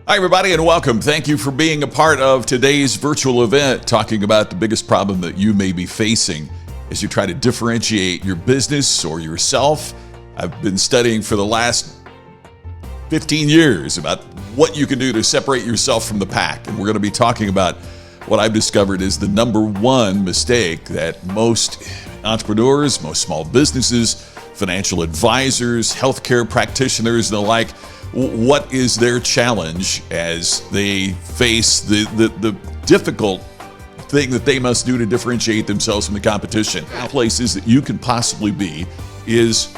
Hi, everybody, and welcome. Thank you for being a part of today's virtual event, talking about the biggest problem that you may be facing as you try to differentiate your business or yourself. I've been studying for the last 15 years about what you can do to separate yourself from the pack, and we're going to be talking about what I've discovered is the number one mistake that most entrepreneurs, most small businesses, financial advisors, healthcare practitioners, and the like. What is their challenge as they face the difficult thing that they must do to differentiate themselves from the competition? Places that you can possibly be is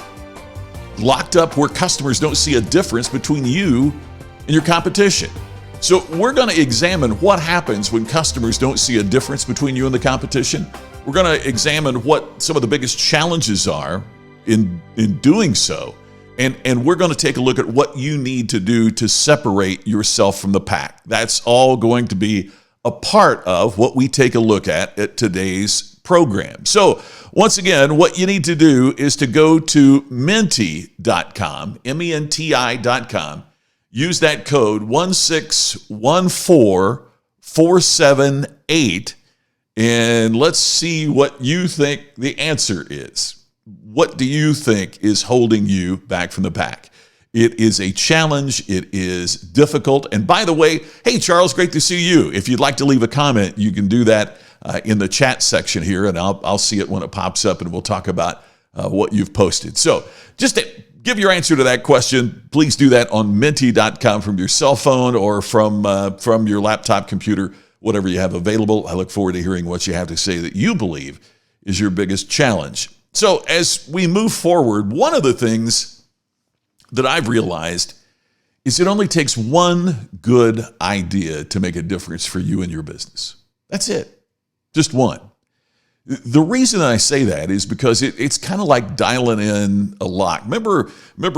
locked up where customers don't see a difference between you and your competition. So we're going to examine what happens when customers don't see a difference between you and the competition. We're going to examine what some of the biggest challenges are in doing so. And we're going to take a look at what you need to do to separate yourself from the pack. That's all going to be a part of what we take a look at today's program. So once again, what you need to do is to go to menti.com, menti.com. Use that code 1614478, and let's see what you think the answer is. What do you think is holding you back from the pack? It is a challenge. It is difficult. And by the way, hey, Charles, great to see you. If you'd like to leave a comment, you can do that in the chat section here, and I'll see it when it pops up, and we'll talk about what you've posted. So just to give your answer to that question, please do that on menti.com from your cell phone or from your laptop computer, whatever you have available. I look forward to hearing what you have to say that you believe is your biggest challenge. So as we move forward, one of the things that I've realized is it only takes one good idea to make a difference for you and your business. That's it. Just one. The reason I say that is because it's kind of like dialing in a lock. Remember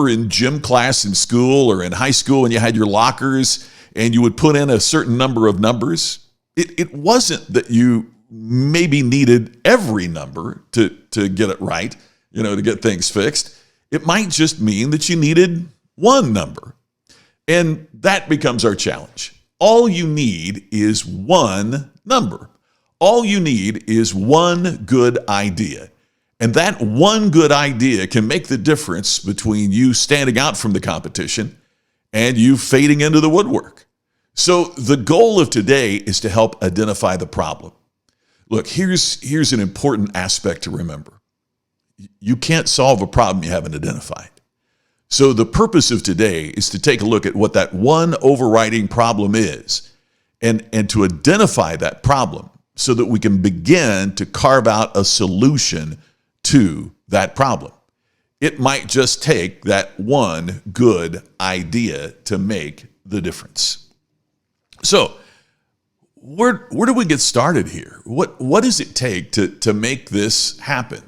in gym class in school or in high school when you had your lockers and you would put in a certain number of numbers? It wasn't that you maybe needed every number to get it right, to get things fixed. It might just mean that you needed one number. And that becomes our challenge. All you need is one number. All you need is one good idea. And that one good idea can make the difference between you standing out from the competition and you fading into the woodwork. So the goal of today is to help identify the problem. Look, here's an important aspect to remember. You can't solve a problem you haven't identified. So the purpose of today is to take a look at what that one overriding problem is and to identify that problem so that we can begin to carve out a solution to that problem. It might just take that one good idea to make the difference. So, where do we get started here? What does it take to make this happen?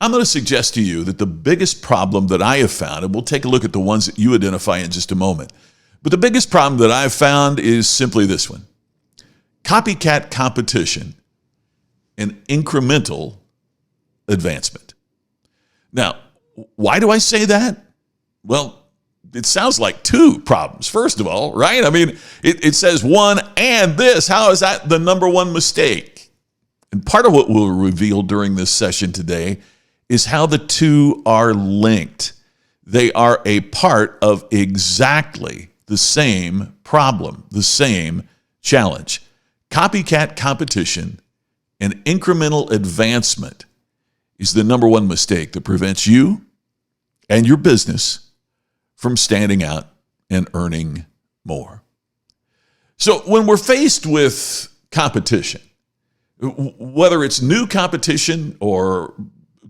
I'm going to suggest to you that the biggest problem that I have found, and we'll take a look at the ones that you identify in just a moment, but the biggest problem that I've found is simply this one: copycat competition and incremental advancement. Now, why do I say that? Well, it sounds like two problems, first of all, right? I mean, it says one and this. How is that the number one mistake? And part of what we'll reveal during this session today is how the two are linked. They are a part of exactly the same problem, the same challenge. Copycat competition and incremental advancement is the number one mistake that prevents you and your business from standing out and earning more. So when we're faced with competition, whether it's new competition or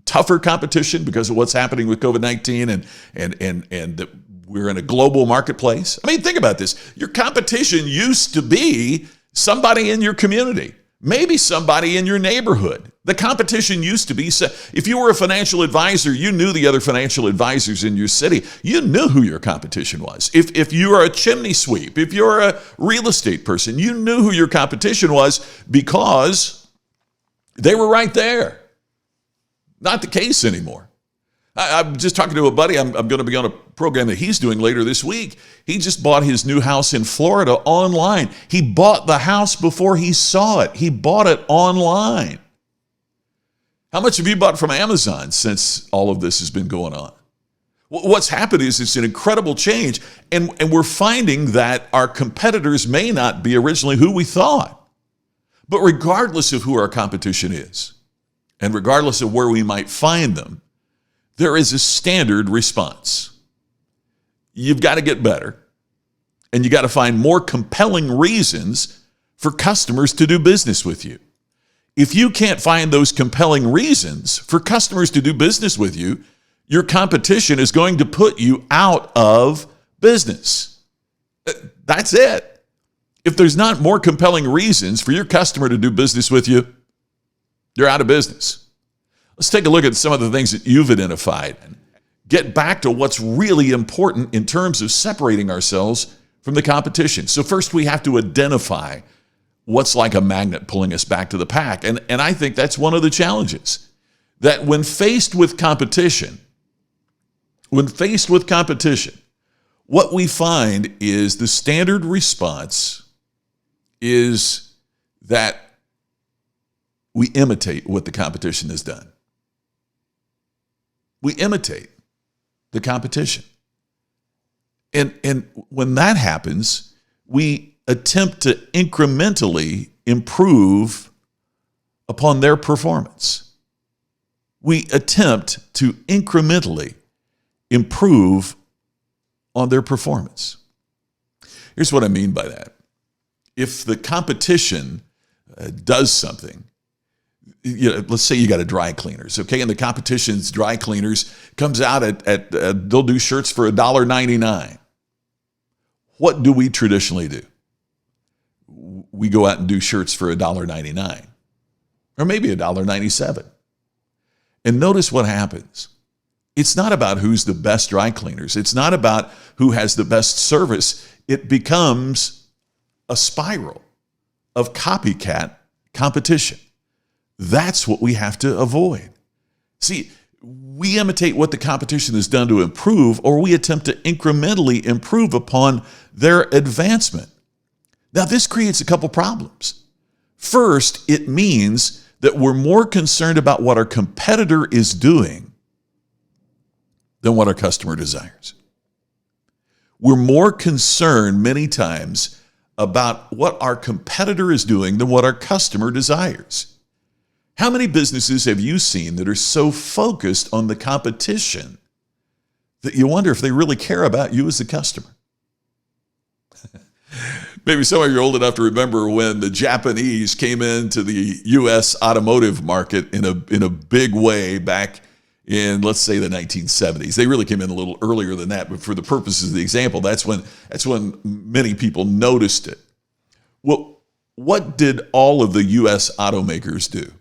tougher competition because of what's happening with COVID-19 and we're in a global marketplace. I mean, think about this. Your competition used to be somebody in your community, maybe somebody in your neighborhood. The competition used to be, if you were a financial advisor, you knew the other financial advisors in your city. You knew who your competition was. If you were a chimney sweep, if you're a real estate person, you knew who your competition was because they were right there. Not the case anymore. I'm just talking to a buddy. I'm going to be on a program that he's doing later this week. He just bought his new house in Florida online. He bought the house before he saw it. He bought it online. How much have you bought from Amazon since all of this has been going on? What's happened is it's an incredible change, and we're finding that our competitors may not be originally who we thought. But regardless of who our competition is, and regardless of where we might find them, there is a standard response. You've got to get better, and you got to find more compelling reasons for customers to do business with you. If you can't find those compelling reasons for customers to do business with you, your competition is going to put you out of business. That's it. If there's not more compelling reasons for your customer to do business with you, you're out of business. Let's take a look at some of the things that you've identified and get back to what's really important in terms of separating ourselves from the competition. So first, we have to identify what's like a magnet pulling us back to the pack. And I think that's one of the challenges, that when faced with competition, what we find is the standard response is that we imitate what the competition has done. We imitate the competition. And when that happens, we attempt to incrementally improve upon their performance. We attempt to incrementally improve on their performance. Here's what I mean by that. If the competition does something, let's say you got a dry cleaners, okay, and the competition's dry cleaners comes out at they'll do shirts for $1.99. What do we traditionally do? We go out and do shirts for $1.99, or maybe $1.97. And notice what happens. It's not about who's the best dry cleaners. It's not about who has the best service. It becomes a spiral of copycat competition. That's what we have to avoid. See, we imitate what the competition has done to improve, or we attempt to incrementally improve upon their advancement. Now, this creates a couple problems. First, it means that we're more concerned about what our competitor is doing than what our customer desires. We're more concerned many times about what our competitor is doing than what our customer desires. How many businesses have you seen that are so focused on the competition that you wonder if they really care about you as the customer? Maybe some of you are old enough to remember when the Japanese came into the U.S. automotive market in a big way back in, let's say, the 1970s. They really came in a little earlier than that, but for the purposes of the example, that's when many people noticed it. Well, what did all of the U.S. automakers do?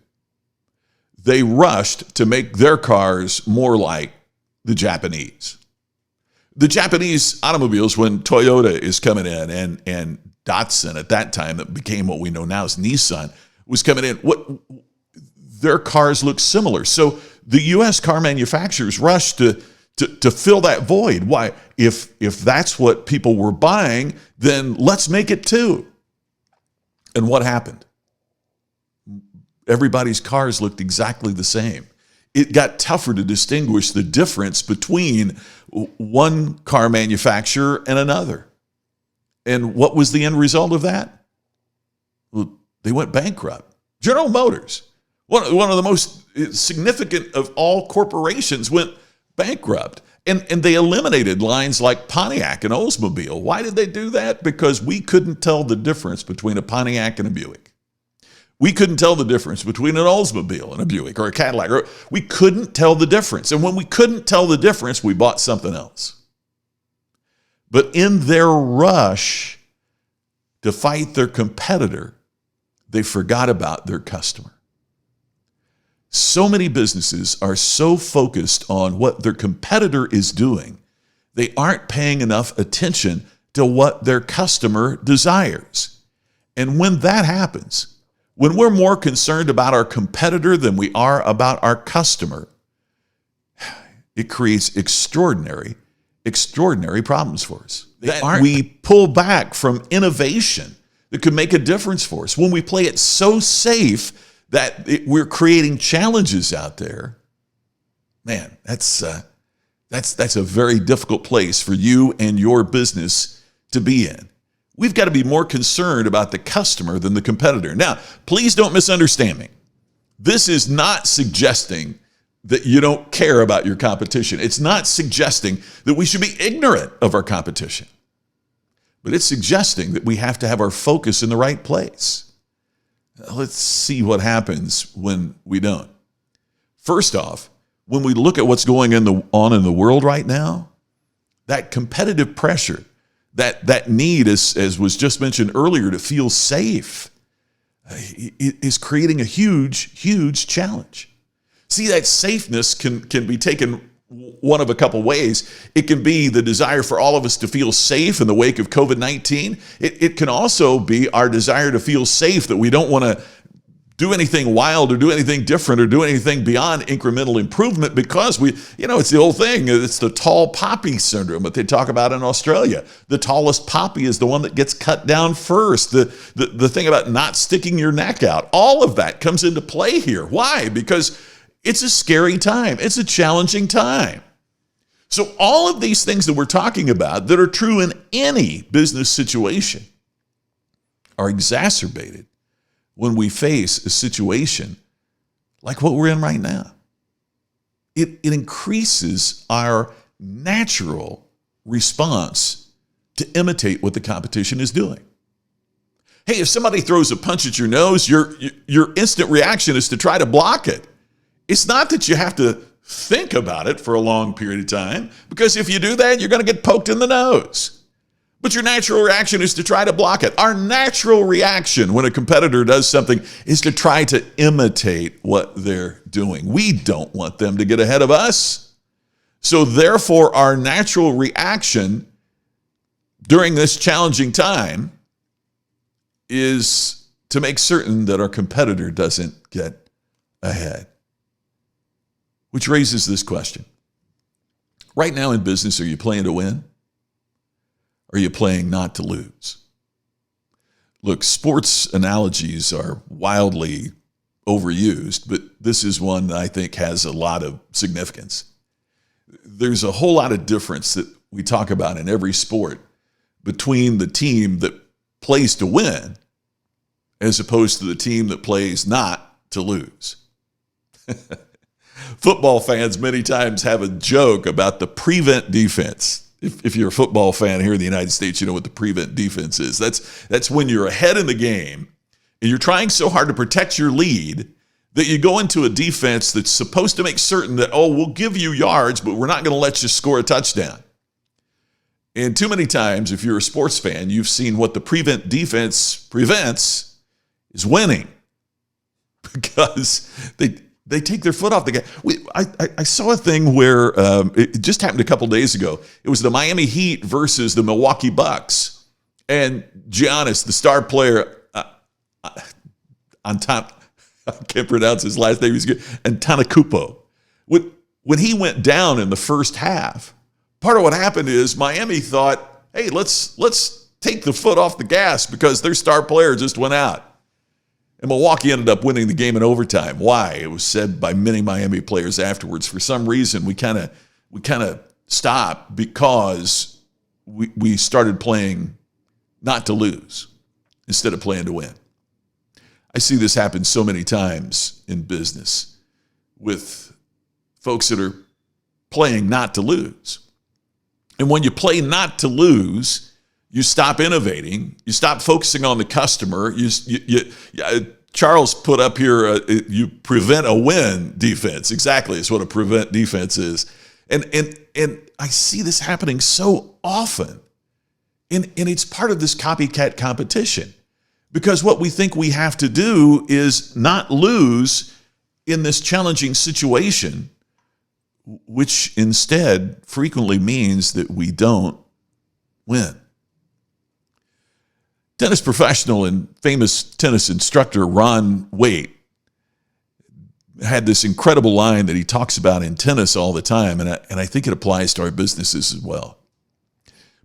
They rushed to make their cars more like the Japanese. The Japanese automobiles, when Toyota is coming in and Datsun at that time, that became what we know now as Nissan, was coming in, their cars look similar. So the U.S. car manufacturers rushed to fill that void. Why? If that's what people were buying, then let's make it too. And what happened? Everybody's cars looked exactly the same. It got tougher to distinguish the difference between one car manufacturer and another. And what was the end result of that? Well, they went bankrupt. General Motors, one of the most significant of all corporations, went bankrupt. And they eliminated lines like Pontiac and Oldsmobile. Why did they do that? Because we couldn't tell the difference between a Pontiac and a Buick. We couldn't tell the difference between an Oldsmobile and a Buick or a Cadillac. We couldn't tell the difference. And when we couldn't tell the difference, we bought something else. But in their rush to fight their competitor, they forgot about their customer. So many businesses are so focused on what their competitor is doing, they aren't paying enough attention to what their customer desires. And when that happens, when we're more concerned about our competitor than we are about our customer, it creates extraordinary problems for us. We pull back from innovation that could make a difference for us. When we play it so safe that we're creating challenges out there, man, that's a very difficult place for you and your business to be in. We've got to be more concerned about the customer than the competitor. Now, please don't misunderstand me. This is not suggesting that you don't care about your competition. It's not suggesting that we should be ignorant of our competition. But it's suggesting that we have to have our focus in the right place. Let's see what happens when we don't. First off, when we look at what's going on in the world right now, that competitive pressure, that need, as was just mentioned earlier, to feel safe, is creating a huge challenge. See, that safeness can be taken one of a couple ways. It can be the desire for all of us to feel safe in the wake of COVID-19. It can also be our desire to feel safe, that we don't want to do anything wild or do anything different or do anything beyond incremental improvement, because it's the old thing. It's the tall poppy syndrome that they talk about in Australia. The tallest poppy is the one that gets cut down first. The thing about not sticking your neck out, all of that comes into play here. Why? Because it's a scary time. It's a challenging time. So all of these things that we're talking about that are true in any business situation are exacerbated when we face a situation like what we're in right now. It increases our natural response to imitate what the competition is doing. Hey, if somebody throws a punch at your nose, your instant reaction is to try to block it. It's not that you have to think about it for a long period of time, because if you do that, you're going to get poked in the nose. But your natural reaction is to try to block it. Our natural reaction when a competitor does something is to try to imitate what they're doing. We don't want them to get ahead of us. So therefore, our natural reaction during this challenging time is to make certain that our competitor doesn't get ahead. Which raises this question. Right now in business, are you playing to win? Or are you playing not to lose? Look, sports analogies are wildly overused, but this is one that I think has a lot of significance. There's a whole lot of difference that we talk about in every sport between the team that plays to win as opposed to the team that plays not to lose. Football fans many times have a joke about the prevent defense. If you're a football fan here in the United States, you know what the prevent defense is. That's when you're ahead in the game and you're trying so hard to protect your lead that you go into a defense that's supposed to make certain that, we'll give you yards, but we're not going to let you score a touchdown. And too many times, if you're a sports fan, you've seen what the prevent defense prevents is winning, because they take their foot off the gas. I saw a thing where it just happened a couple days ago. It was the Miami Heat versus the Milwaukee Bucks. And Giannis, the star player, on top, I can't pronounce his last name, he's good, Antetokounmpo. When he went down in the first half, part of what happened is Miami thought, hey, let's take the foot off the gas because their star player just went out. And Milwaukee ended up winning the game in overtime. Why? It was said by many Miami players afterwards. For some reason, we kind of stopped because we started playing not to lose instead of playing to win. I see this happen so many times in business with folks that are playing not to lose. And when you play not to lose, you stop innovating. You stop focusing on the customer. Charles put up here, you prevent a win defense. Exactly, it's what a prevent defense is. And I see this happening so often. And it's part of this copycat competition. Because what we think we have to do is not lose in this challenging situation, which instead frequently means that we don't win. Tennis professional and famous tennis instructor Ron Waite had this incredible line that he talks about in tennis all the time, and I think it applies to our businesses as well.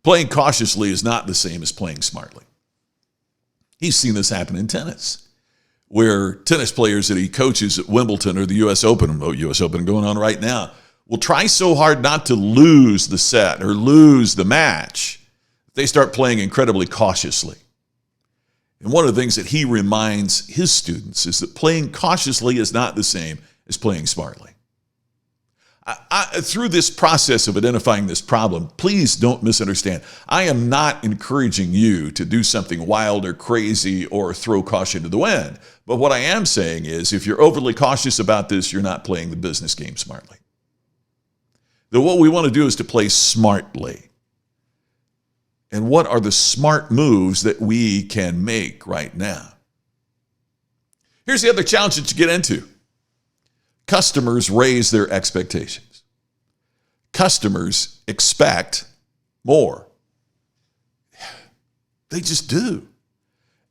Playing cautiously is not the same as playing smartly. He's seen this happen in tennis, where tennis players that he coaches at Wimbledon or the U.S. Open, U.S. Open going on right now, will try so hard not to lose the set or lose the match, they start playing incredibly cautiously. And one of the things that he reminds his students is that playing cautiously is not the same as playing smartly. Through this process of identifying this problem, please don't misunderstand. I am not encouraging you to do something wild or crazy or throw caution to the wind. But what I am saying is, if you're overly cautious about this, you're not playing the business game smartly. That what we want to do is to play smartly. And what are the smart moves that we can make right now? Here's the other challenge that you get into. Customers raise their expectations. Customers expect more. They just do.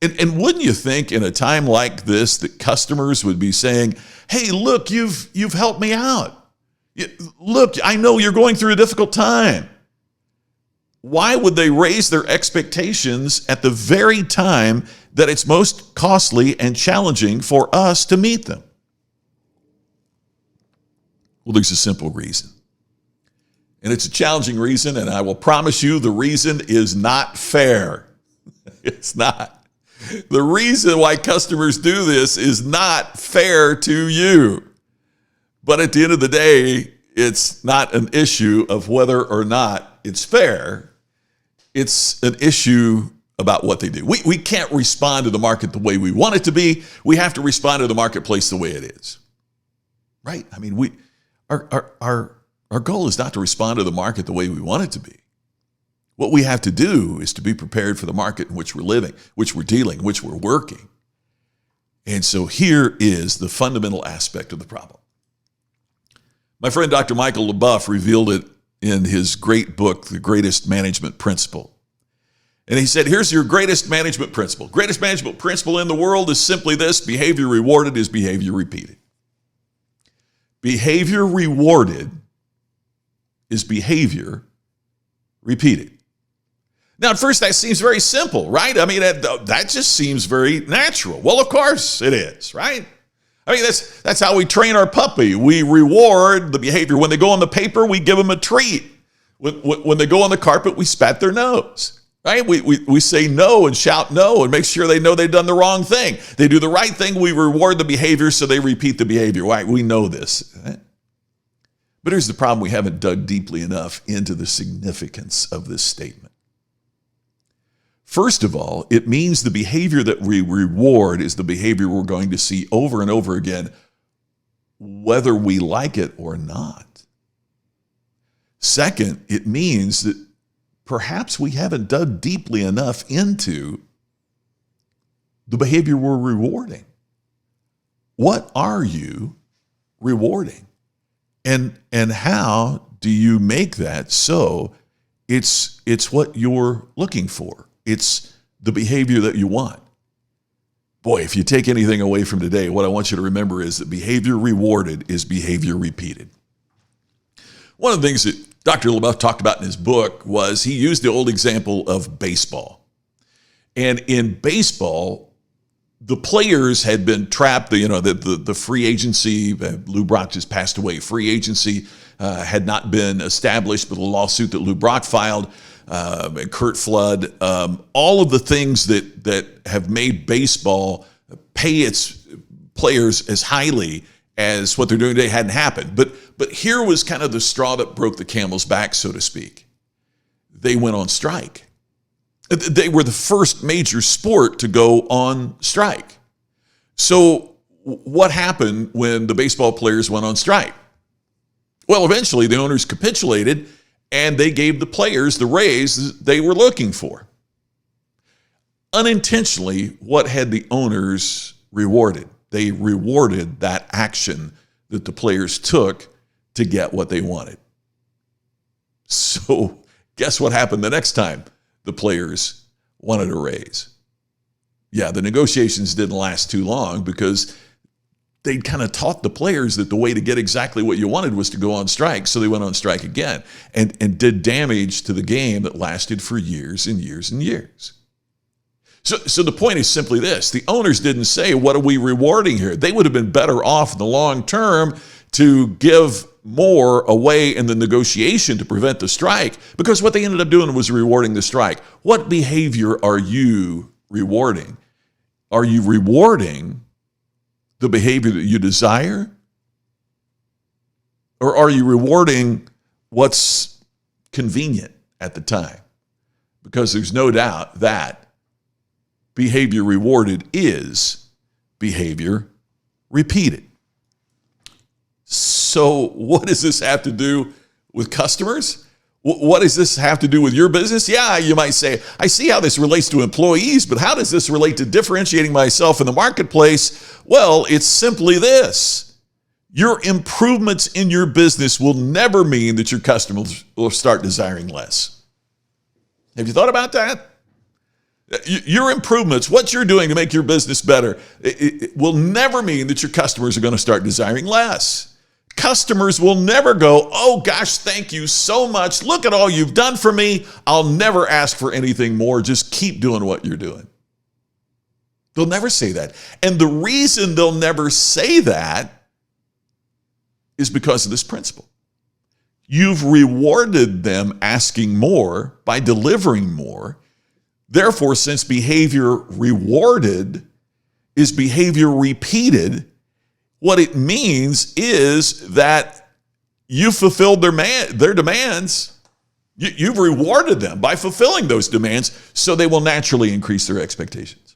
And wouldn't you think in a time like this that customers would be saying, hey, look, you've helped me out. Look, I know you're going through a difficult time. Why would they raise their expectations at the very time that it's most costly and challenging for us to meet them? Well, there's a simple reason. And it's a challenging reason, and I will promise you the reason is not fair. It's not. The reason why customers do this is not fair to you. But at the end of the day, it's not an issue of whether or not it's fair. It's an issue about what they do. We can't respond to the market the way we want it to be. We have to respond to the marketplace the way it is. Right? I mean, our goal is not to respond to the market the way we want it to be. What we have to do is to be prepared for the market in which we're living, which we're dealing, which we're working. And so here is the fundamental aspect of the problem. My friend Dr. Michael LaBeouf revealed it in his great book, The Greatest Management Principle. And he said, here's your greatest management principle. Greatest management principle in the world is simply this: behavior rewarded is behavior repeated. Behavior rewarded is behavior repeated. Now, at first, that seems very simple, right? I mean, that just seems very natural. Well, of course it is, right? I mean, that's how we train our puppy. We reward the behavior. When they go on the paper, we give them a treat. When they go on the carpet, we spat their nose, right? We say no and shout no and make sure they know they've done the wrong thing. They do the right thing, we reward the behavior, so they repeat the behavior. Right? We know this. Right? But here's the problem. We haven't dug deeply enough into the significance of this statement. First of all, it means the behavior that we reward is the behavior we're going to see over and over again, whether we like it or not. Second, it means that perhaps we haven't dug deeply enough into the behavior we're rewarding. What are you rewarding? And how do you make that so it's what you're looking for? It's the behavior that you want. Boy, if you take anything away from today, what I want you to remember is that behavior rewarded is behavior repeated. One of the things that Dr. LaBeouf talked about in his book was he used the old example of baseball. And in baseball, the players had been trapped, the free agency, Lou Brock just passed away, free agency had not been established with a lawsuit that Lou Brock filed. Kurt Flood, all of the things that have made baseball pay its players as highly as what they're doing today hadn't happened. But here was kind of the straw that broke the camel's back, so to speak. They went on strike. They were the first major sport to go on strike. So what happened when the baseball players went on strike? Well, eventually the owners capitulated and they gave the players the raise they were looking for. Unintentionally, what had the owners rewarded? They rewarded that action that the players took to get what they wanted. So guess what happened the next time the players wanted a raise? Yeah, the negotiations didn't last too long because they'd kind of taught the players that the way to get exactly what you wanted was to go on strike. So they went on strike again and did damage to the game that lasted for years and years and years. So the point is simply this. The owners didn't say, what are we rewarding here? They would have been better off in the long term to give more away in the negotiation to prevent the strike, because what they ended up doing was rewarding the strike. What behavior are you rewarding? Are you rewarding the behavior that you desire? Or are you rewarding what's convenient at the time? Because there's no doubt that behavior rewarded is behavior repeated. So what does this have to do with customers? What does this have to do with your business? Yeah, you might say, I see how this relates to employees, but how does this relate to differentiating myself in the marketplace? Well, it's simply this. Your improvements in your business will never mean that your customers will start desiring less. Have you thought about that? Your improvements, what you're doing to make your business better, it will never mean that your customers are going to start desiring less. Customers will never go, oh gosh, thank you so much. Look at all you've done for me. I'll never ask for anything more. Just keep doing what you're doing. They'll never say that. And the reason they'll never say that is because of this principle. You've rewarded them asking more by delivering more. Therefore, since behavior rewarded is behavior repeated, what it means is that you fulfilled their demands. You've rewarded them by fulfilling those demands, so they will naturally increase their expectations.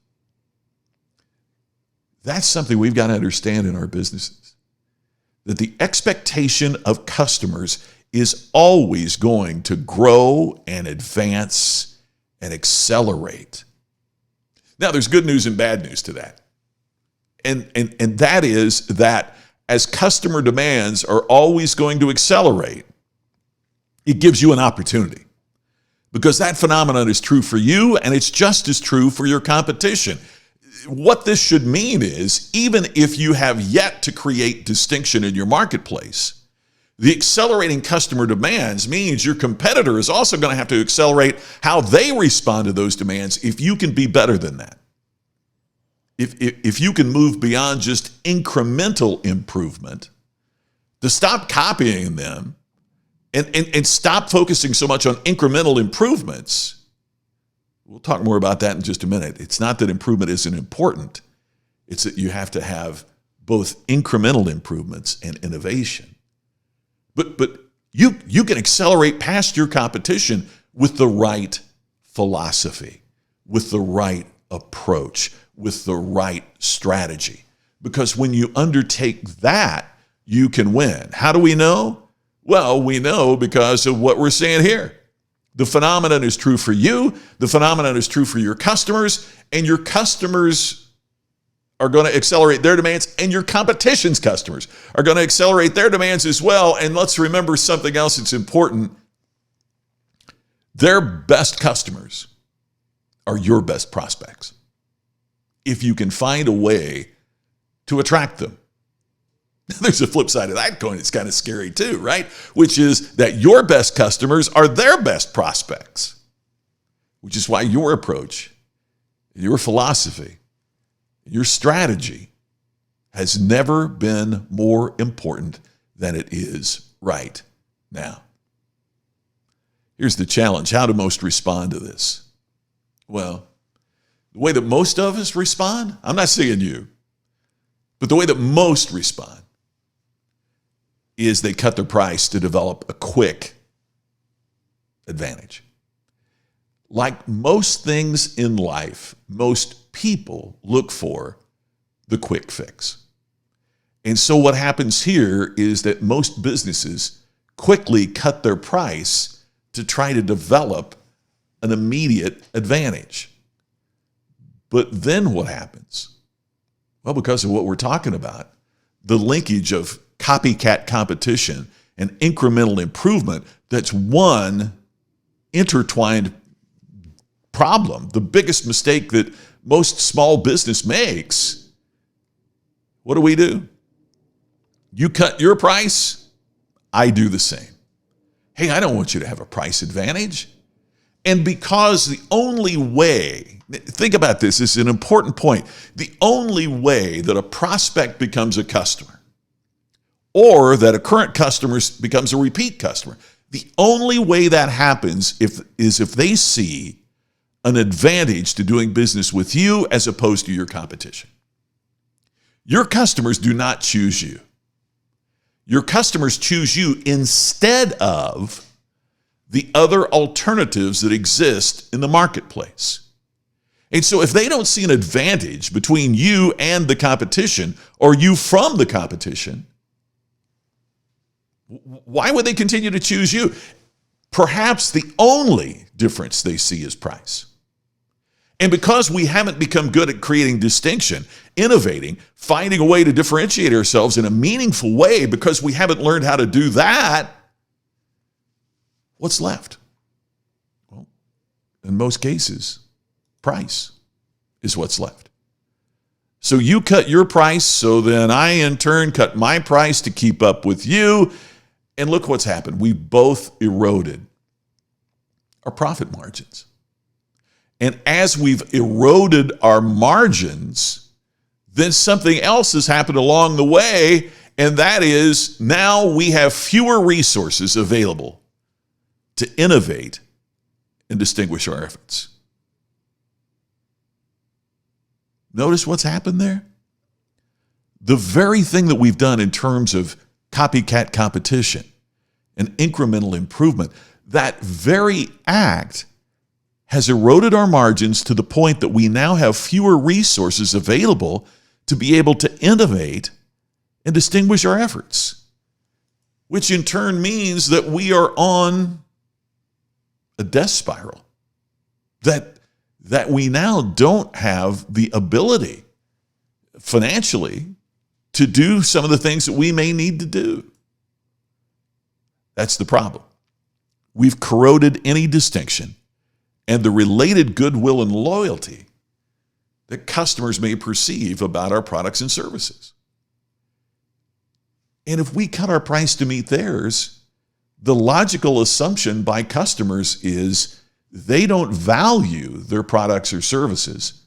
That's something we've got to understand in our businesses, that the expectation of customers is always going to grow and advance and accelerate. Now, there's good news and bad news to that. And that is that as customer demands are always going to accelerate, it gives you an opportunity. Because that phenomenon is true for you, and it's just as true for your competition. What this should mean is, even if you have yet to create distinction in your marketplace, the accelerating customer demands means your competitor is also going to have to accelerate how they respond to those demands if you can be better than that. If you can move beyond just incremental improvement, to stop copying them and stop focusing so much on incremental improvements. We'll talk more about that in just a minute. It's not that improvement isn't important. It's that you have to have both incremental improvements and innovation. But you can accelerate past your competition with the right philosophy, with the right approach, with the right strategy. Because when you undertake that, you can win. How do we know? Well, we know because of what we're seeing here. The phenomenon is true for you, the phenomenon is true for your customers, and your customers are going to accelerate their demands, and your competition's customers are going to accelerate their demands as well. And let's remember something else that's important. Their best customers are your best prospects, if you can find a way to attract them. There's a flip side of that coin. It's kind of scary too, right? Which is that your best customers are their best prospects, which is why your approach, your philosophy, your strategy has never been more important than it is right now. Here's the challenge. How do most respond to this? Well, the way that most of us respond, I'm not saying you, but the way that most respond is they cut their price to develop a quick advantage. Like most things in life, most people look for the quick fix. And so what happens here is that most businesses quickly cut their price to try to develop an immediate advantage. But then what happens? Well, because of what we're talking about, the linkage of copycat competition and incremental improvement, that's one intertwined problem. The biggest mistake that most small business makes, what do? You cut your price, I do the same. Hey, I don't want you to have a price advantage. And because the only way, think about this, this is an important point. The only way that a prospect becomes a customer or that a current customer becomes a repeat customer, the only way that happens is if they see an advantage to doing business with you as opposed to your competition. Your customers do not choose you. Your customers choose you instead of the other alternatives that exist in the marketplace. And so if they don't see an advantage between you and the competition or you from the competition, why would they continue to choose you? Perhaps the only difference they see is price. And because we haven't become good at creating distinction, innovating, finding a way to differentiate ourselves in a meaningful way, because we haven't learned how to do that, what's left? Well, in most cases, price is what's left. So you cut your price, so then I in turn cut my price to keep up with you. And look what's happened. We both eroded our profit margins. And as we've eroded our margins, then something else has happened along the way, and that is now we have fewer resources available to innovate and distinguish our efforts. Notice what's happened there? The very thing that we've done in terms of copycat competition and incremental improvement, that very act has eroded our margins to the point that we now have fewer resources available to be able to innovate and distinguish our efforts, which in turn means that we are on a death spiral, that we now don't have the ability financially to do some of the things that we may need to do. That's the problem. We've corroded any distinction and the related goodwill and loyalty that customers may perceive about our products and services. And if we cut our price to meet theirs, the logical assumption by customers is they don't value their products or services,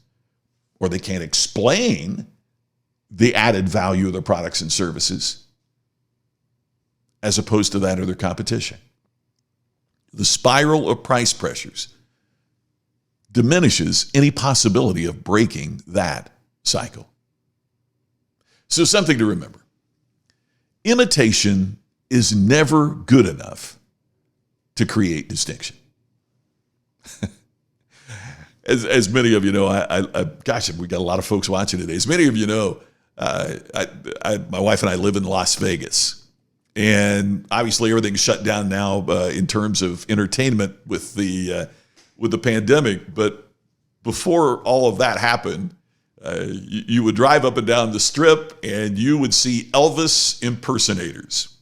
or they can't explain the added value of their products and services as opposed to that of their competition. The spiral of price pressures diminishes any possibility of breaking that cycle. So something to remember. Imitation is never good enough to create distinction. As many of you know, gosh, we got a lot of folks watching today. As many of you know, my wife and I live in Las Vegas. And obviously everything's shut down now in terms of entertainment with the pandemic. But before all of that happened, you would drive up and down the strip and you would see Elvis impersonators.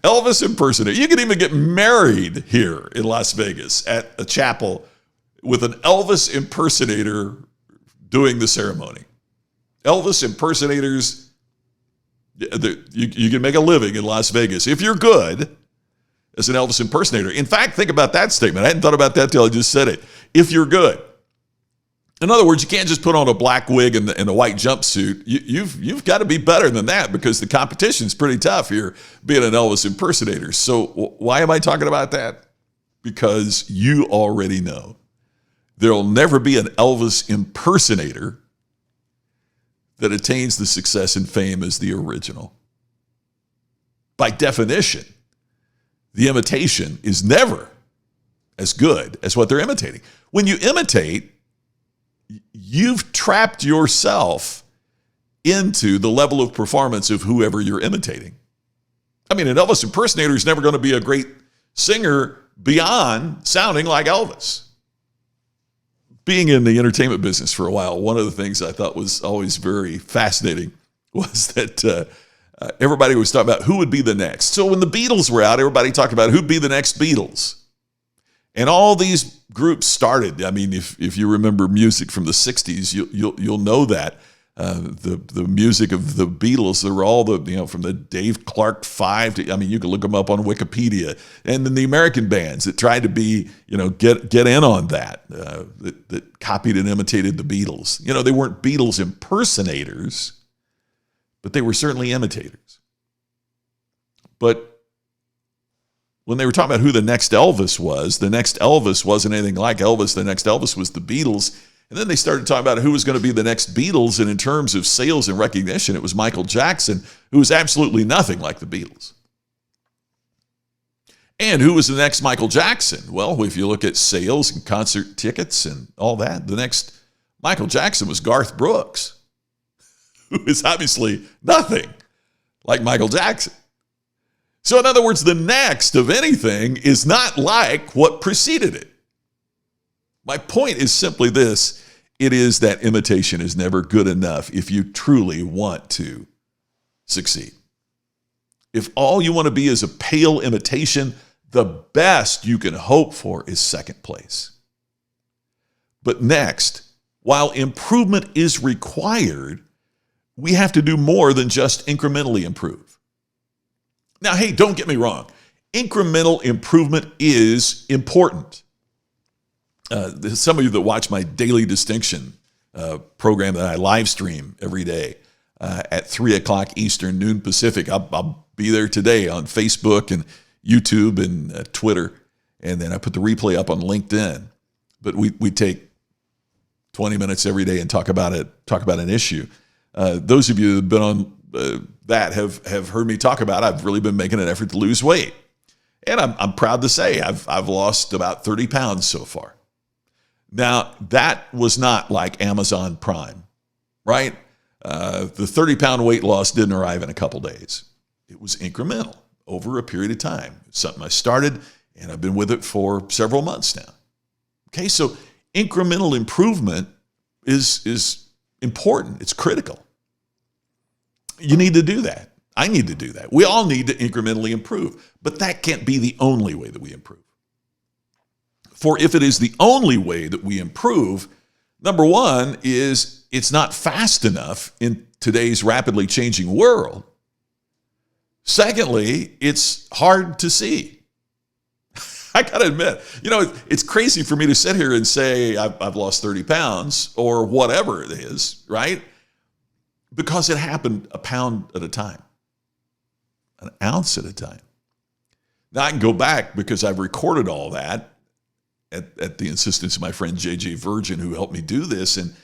Elvis impersonator. You can even get married here in Las Vegas at a chapel with an Elvis impersonator doing the ceremony. Elvis impersonators, you can make a living in Las Vegas if you're good as an Elvis impersonator. In fact, think about that statement. I hadn't thought about that till I just said it. If you're good. In other words, you can't just put on a black wig and a white jumpsuit. You've got to be better than that, because the competition's pretty tough here being an Elvis impersonator. So why am I talking about that? Because you already know there'll never be an Elvis impersonator that attains the success and fame as the original. By definition, the imitation is never as good as what they're imitating. When you imitate, you've trapped yourself into the level of performance of whoever you're imitating. I mean, an Elvis impersonator is never going to be a great singer beyond sounding like Elvis. Being in the entertainment business for a while, one of the things I thought was always very fascinating was that everybody was talking about who would be the next. So when the Beatles were out, everybody talked about who'd be the next Beatles. And all these groups started. I mean, if you remember music from the 60s, you'll know that. the music of the Beatles. There were all from the Dave Clark Five to, you can look them up on Wikipedia, and then the American bands that tried to be, get in on that, that copied and imitated the Beatles. They weren't Beatles impersonators, but they were certainly imitators. But when they were talking about who the next Elvis was, the next Elvis wasn't anything like Elvis. The next Elvis was the Beatles. And then they started talking about who was going to be the next Beatles. And in terms of sales and recognition, it was Michael Jackson, who was absolutely nothing like the Beatles. And who was the next Michael Jackson? Well, if you look at sales and concert tickets and all that, the next Michael Jackson was Garth Brooks, who is obviously nothing like Michael Jackson. So in other words, the next of anything is not like what preceded it. My point is simply this. It is that imitation is never good enough if you truly want to succeed. If all you want to be is a pale imitation, the best you can hope for is second place. But next, while improvement is required, we have to do more than just incrementally improve. Now, hey, don't get me wrong. Incremental improvement is important. Some of you that watch my Daily Distinction program that I live stream every day at 3 o'clock Eastern, noon Pacific. I'll be there today on Facebook and YouTube and Twitter. And then I put the replay up on LinkedIn. But we take 20 minutes every day and talk about an issue. Those of you that have been on that have heard me talk about, I've really been making an effort to lose weight. And I'm proud to say I've lost about 30 pounds so far. Now, that was not like Amazon Prime, right? The 30-pound weight loss didn't arrive in a couple days. It was incremental over a period of time. It's something I started, and I've been with it for several months now. Okay, so incremental improvement is important. It's critical. You need to do that. I need to do that. We all need to incrementally improve, but that can't be the only way that we improve. For if it is the only way that we improve, number one is it's not fast enough in today's rapidly changing world. Secondly, it's hard to see. I got to admit, it's crazy for me to sit here and say I've lost 30 pounds or whatever it is, right? Because it happened a pound at a time, an ounce at a time. Now I can go back because I've recorded all that at the insistence of my friend JJ Virgin, who helped me do this, and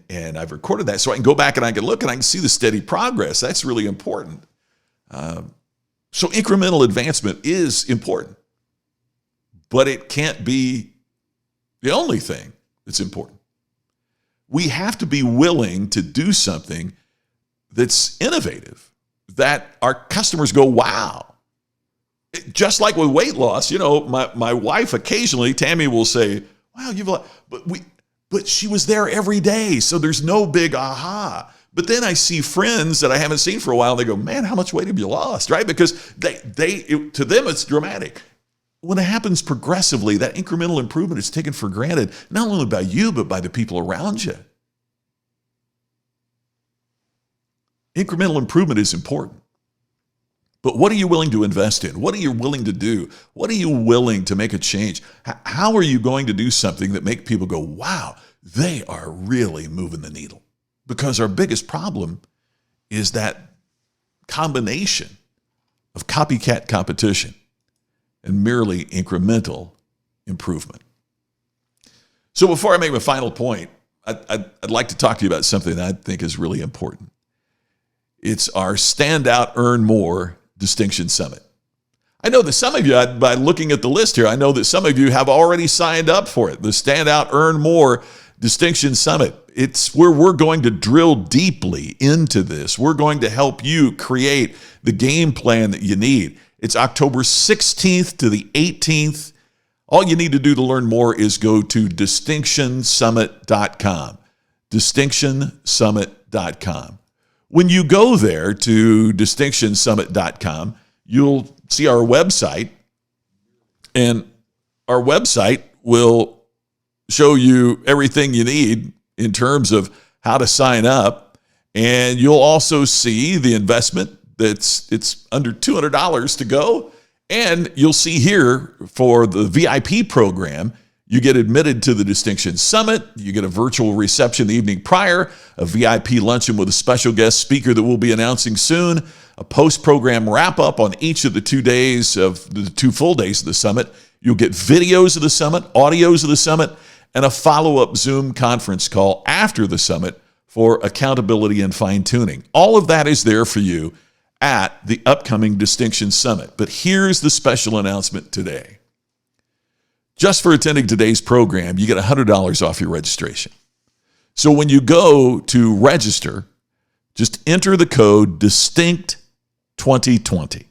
I've recorded that, so I can go back and I can look and I can see the steady progress. That's really important. So incremental advancement is important, but it can't be the only thing that's important. We have to be willing to do something that's innovative, that our customers go, wow. Just like with weight loss, my wife occasionally, Tammy, will say, wow, you've lost, but she was there every day, so there's no big aha. But then I see friends that I haven't seen for a while, and they go, man, how much weight have you lost, right? Because to them, it's dramatic. When it happens progressively, that incremental improvement is taken for granted, not only by you, but by the people around you. Incremental improvement is important. But what are you willing to invest in? What are you willing to do? What are you willing to make a change? How are you going to do something that make people go, wow, they are really moving the needle? Because our biggest problem is that combination of copycat competition and merely incremental improvement. So before I make my final point, I'd like to talk to you about something that I think is really important. It's our Stand Out, Earn More Distinction Summit. I know that some of you, by looking at the list here, I know that some of you have already signed up for it. The Stand Out, Earn More Distinction Summit. It's where we're going to drill deeply into this. We're going to help you create the game plan that you need. It's October 16th to the 18th. All you need to do to learn more is go to distinctionsummit.com. distinctionsummit.com. When you go there to distinctionsummit.com, you'll see our website, and our website will show you everything you need in terms of how to sign up And you'll also see the investment it's under $200 to go. And you'll see here for the VIP program, you get admitted to the Distinction Summit. You get a virtual reception the evening prior, a VIP luncheon with a special guest speaker that we'll be announcing soon, a post-program wrap-up on each of the 2 days of the 2 full days of the summit. You'll get videos of the summit, audios of the summit, and a follow-up Zoom conference call after the summit for accountability and fine-tuning. All of that is there for you at the upcoming Distinction Summit. But here's the special announcement today. Just for attending today's program, you get $100 off your registration. So when you go to register, just enter the code DISTINCT2020.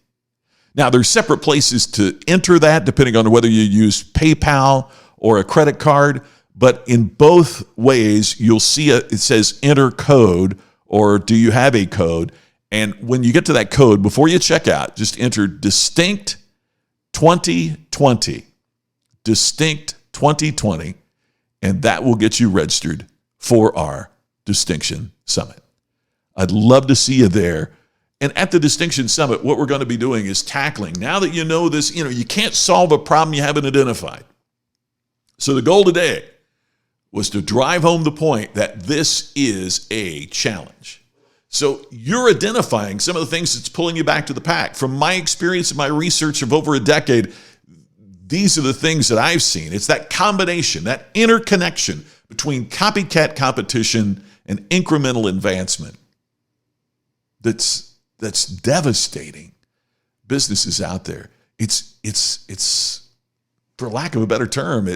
Now, there's separate places to enter that depending on whether you use PayPal or a credit card, but in both ways, you'll see it says enter code or do you have a code? And when you get to that code, before you check out, just enter DISTINCT2020. Distinct 2020, and that will get you registered for our Distinction Summit. I'd love to see you there. And at the Distinction Summit, what we're going to be doing is tackling, now that you know this, you can't solve a problem you haven't identified. So the goal today was to drive home the point that this is a challenge. So you're identifying some of the things that's pulling you back to the pack. From my experience and my research of over a decade, these are the things that I've seen. It's that combination, that interconnection between copycat competition and incremental advancement that's devastating businesses out there. It's for lack of a better term,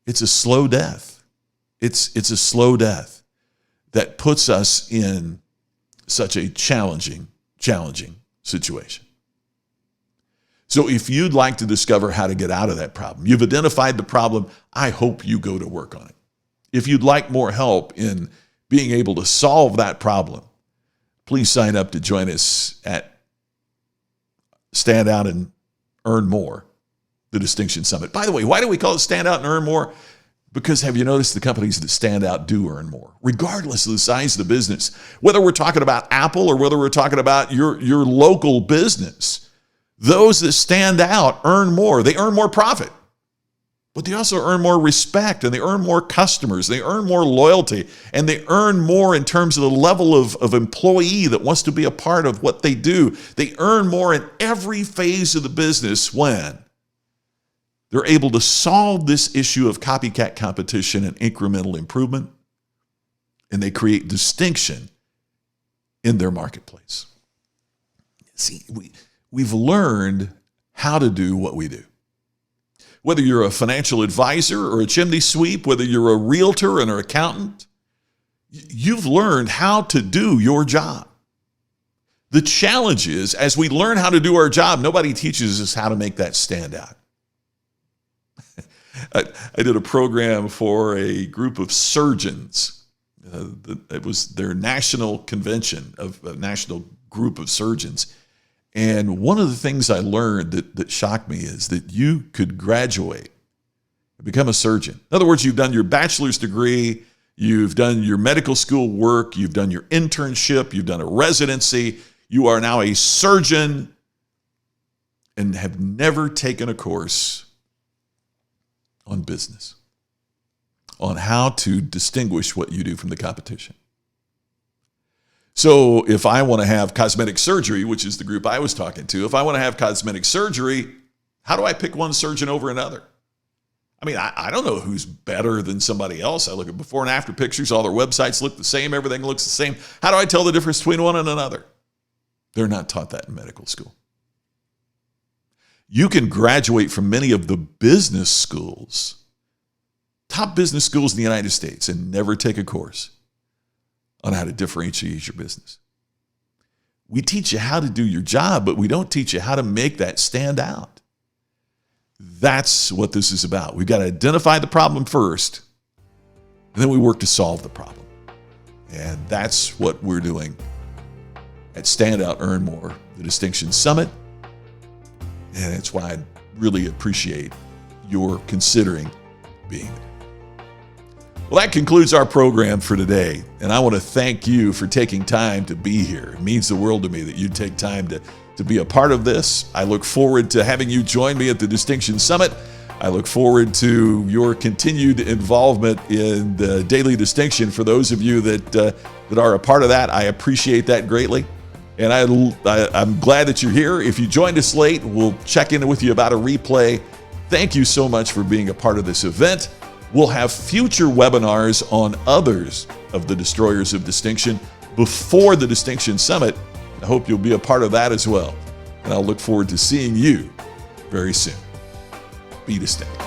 it's a slow death. It's a slow death that puts us in such a challenging situation. So if you'd like to discover how to get out of that problem, you've identified the problem, I hope you go to work on it. If you'd like more help in being able to solve that problem, please sign up to join us at Stand Out and Earn More, the Distinction Summit. By the way, why do we call it Stand Out and Earn More? Because have you noticed the companies that stand out do earn more, regardless of the size of the business, whether we're talking about Apple or whether we're talking about your local business. Those that stand out earn more. They earn more profit, but they also earn more respect, and they earn more customers. They earn more loyalty, and they earn more in terms of the level of employee that wants to be a part of what they do. They earn more in every phase of the business when they're able to solve this issue of copycat competition and incremental improvement, and they create distinction in their marketplace. See, we've learned how to do what we do. Whether you're a financial advisor or a chimney sweep, whether you're a realtor and an accountant, you've learned how to do your job. The challenge is, as we learn how to do our job, nobody teaches us how to make that stand out. I did a program for a group of surgeons. It was their national convention of a national group of surgeons. And one of the things I learned that shocked me is that you could graduate and become a surgeon. In other words, you've done your bachelor's degree, you've done your medical school work, you've done your internship, you've done a residency, you are now a surgeon and have never taken a course on business, on how to distinguish what you do from the competition. So if I want to have cosmetic surgery, which is the group I was talking to, if I want to have cosmetic surgery, how do I pick one surgeon over another? I mean, I don't know who's better than somebody else. I look at before and after pictures. All their websites look the same. Everything looks the same. How do I tell the difference between one and another? They're not taught that in medical school. You can graduate from many of the business schools, top business schools in the United States, and never take a course on how to differentiate your business. We teach you how to do your job, but we don't teach you how to make that stand out. That's what this is about. We've got to identify the problem first, and then we work to solve the problem. And that's what we're doing at Stand Out, Earn More, the Distinction Summit. And it's why I really appreciate your considering being there. Well, that concludes our program for today, and I want to thank you for taking time to be here. It means the world to me that you take time to be a part of this. I look forward to having you join me at the Distinction Summit. I look forward to your continued involvement in the Daily Distinction. For those of you that are a part of that, I appreciate that greatly. And I'm glad that you're here. If you joined us late, we'll check in with you about a replay. Thank you so much for being a part of this event. We'll have future webinars on others of the Destroyers of Distinction before the Distinction Summit. I hope you'll be a part of that as well. And I'll look forward to seeing you very soon. Be distinct.